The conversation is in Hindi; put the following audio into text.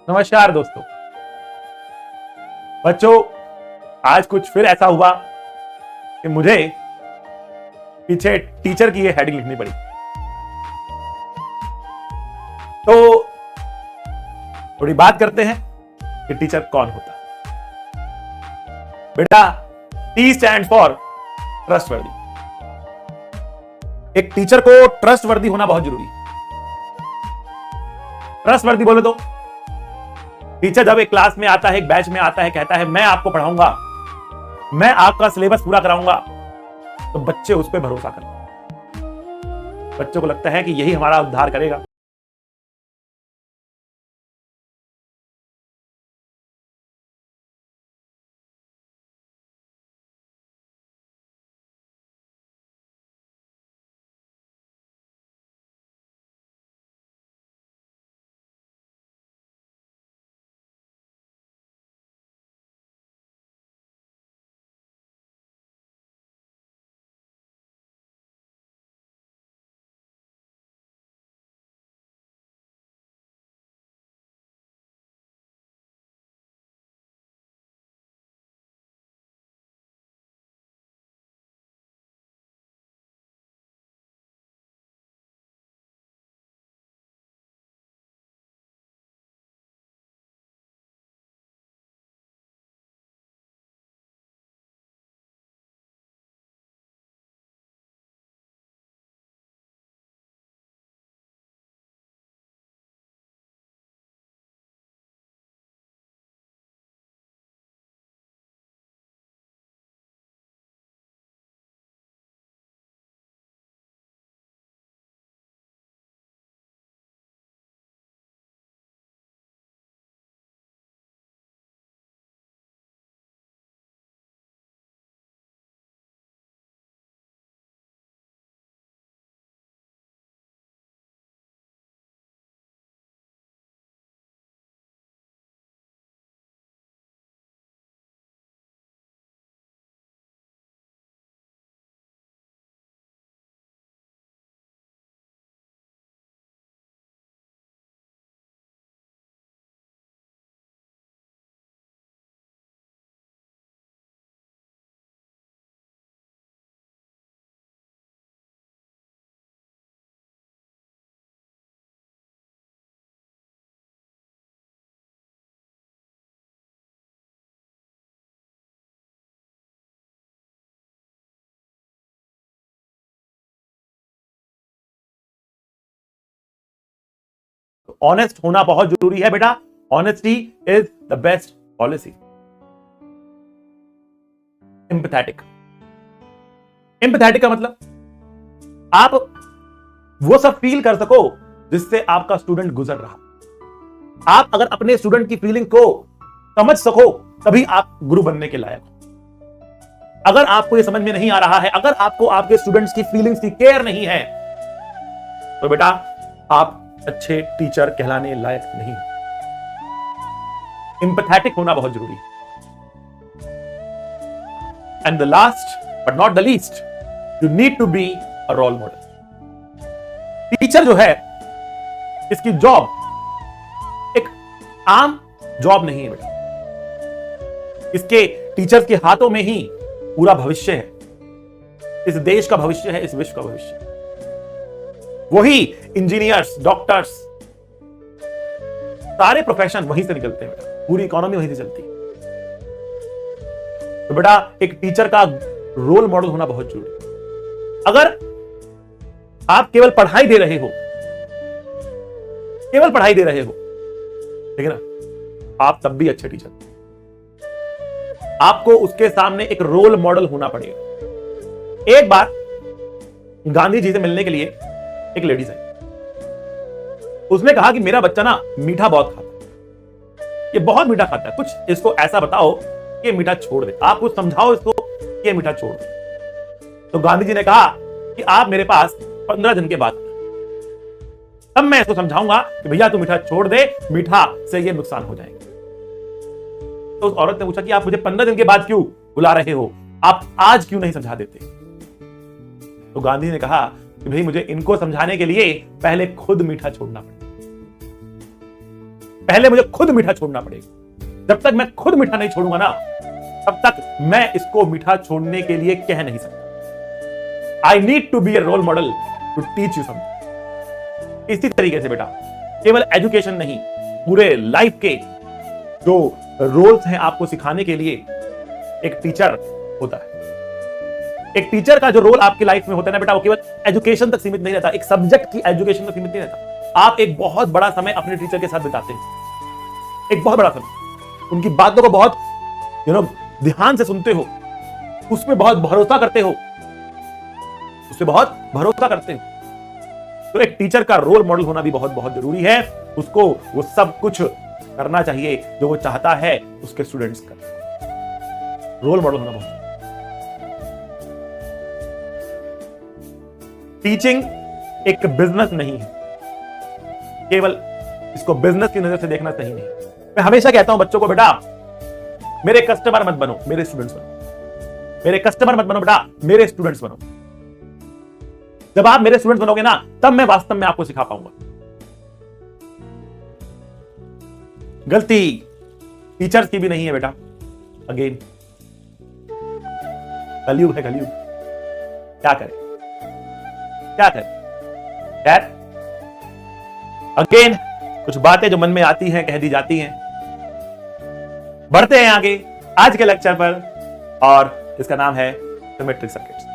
नमस्कार दोस्तों। बच्चों, आज कुछ फिर ऐसा हुआ कि मुझे पीछे टीचर की ये हेडिंग लिखनी पड़ी। तो थोड़ी बात करते हैं कि टीचर कौन होता है। बेटा, टी स्टैंड फॉर ट्रस्टवर्दी। एक टीचर को ट्रस्टवर्दी होना बहुत जरूरी है। ट्रस्टवर्दी बोले तो टीचर जब एक क्लास में आता है, एक बैच में आता है, कहता है मैं आपको पढ़ाऊंगा, मैं आपका सिलेबस पूरा कराऊंगा, तो बच्चे उस पर भरोसा करते हैं। बच्चों को लगता है कि यही हमारा उद्धार करेगा। ऑनेस्ट होना बहुत जरूरी है बेटा। Honesty is the best policy. Empathetic. Empathetic का मतलब आप वो सब फील कर सको जिससे आपका स्टूडेंट गुजर रहा। आप अगर अपने स्टूडेंट की फीलिंग को समझ सको तभी आप गुरु बनने के लायक हो। अगर आपको ये समझ में नहीं आ रहा है, अगर आपको आपके स्टूडेंट्स की फीलिंग्स की केयर नहीं है, तो बेटा आप अच्छे टीचर कहलाने लायक नहीं। एम्पैथेटिक होना बहुत जरूरी है। And the last but not the least, you need to be a role model. Teacher जो है, इसकी जॉब एक आम जॉब नहीं है बेटा। इसके टीचर्स के हाथों में ही पूरा भविष्य है। इस देश का भविष्य है, इस विश्व का भविष्य है। वही इंजीनियर्स, डॉक्टर्स, सारे प्रोफेशन वहीं से निकलते हैं बेटा। पूरी इकोनॉमी वहीं से चलती है। तो बेटा एक टीचर का रोल मॉडल होना बहुत जरूरी है। अगर आप केवल पढ़ाई दे रहे हो, केवल पढ़ाई दे रहे हो, ठीक है ना, आप तब भी अच्छे टीचर। आपको उसके सामने एक रोल मॉडल होना पड़ेगा। एक बार गांधी जी से मिलने के लिए एक लेडीज आई। उसने कहा कि मेरा बच्चा ना मीठा बहुत खाता है, ये बहुत मीठा खाता है, कुछ इसको ऐसा बताओ कि मीठा छोड़ दे, आप कुछ समझाओ इसको कि मीठा छोड़ दे। तो गांधी जी ने कहा कि आप मेरे पास 15 दिन के बाद तब मैं इसको समझाऊंगा कि भैया तू मीठा छोड़ दे, मीठा से ये नुकसान हो जाएगा। तो उस औरत ने पूछा कि आप मुझे 15 दिन के बाद क्यों बुला रहे हो, आप आज क्यों नहीं समझा देते। तो गांधी ने कहा कि भाई मुझे इनको समझाने के लिए पहले खुद मीठा छोड़ना पड़ेगा। पहले मुझे खुद मीठा छोड़ना पड़ेगा। जब तक मैं खुद मीठा नहीं छोड़ूंगा ना, तब तक मैं इसको मीठा छोड़ने के लिए कह नहीं सकता। I need to be a role model to teach you something. इसी तरीके से बेटा, केवल एजुकेशन नहीं, पूरे लाइफ के जो रोल्स हैं आपको सिखाने के लिए एक टीचर होता है। एक टीचर का जो रोल आपकी लाइफ में होता है ना बेटा, वो केवल एजुकेशन तक सीमित नहीं रहता, एक सब्जेक्ट की एजुकेशन तक सीमित नहीं रहता। आप एक बहुत बड़ा समय अपने टीचर के साथ बिताते हैं, एक बहुत बड़ा समय, उनकी बातों को बहुत ध्यान से सुनते हो, उसमें बहुत भरोसा करते हो, तो एक टीचर का रोल मॉडल होना भी बहुत बहुत जरूरी है। उसको वो सब कुछ करना चाहिए जो वो चाहता है उसके स्टूडेंट्स का। रोल मॉडल होना बहुत। टीचिंग एक बिजनेस नहीं है, केवल इसको बिजनेस की नजर से देखना सही नहीं। मैं हमेशा कहता हूं बच्चों को, बेटा मेरे कस्टमर मत बनो, मेरे स्टूडेंट्स बनो। मेरे कस्टमर मत बनो बेटा, मेरे स्टूडेंट्स बनो। जब आप मेरे स्टूडेंट्स बनोगे ना, तब मैं वास्तव में आपको सिखा पाऊंगा। गलती टीचर्स की भी नहीं है बेटा। अगेन कलयुग है, कलयुग। क्या करें, क्या करें यार। अगेन कुछ बातें जो मन में आती हैं कह दी जाती हैं। बढ़ते हैं आगे आज के लेक्चर पर, और इसका नाम है सिमेट्रिक सर्किट।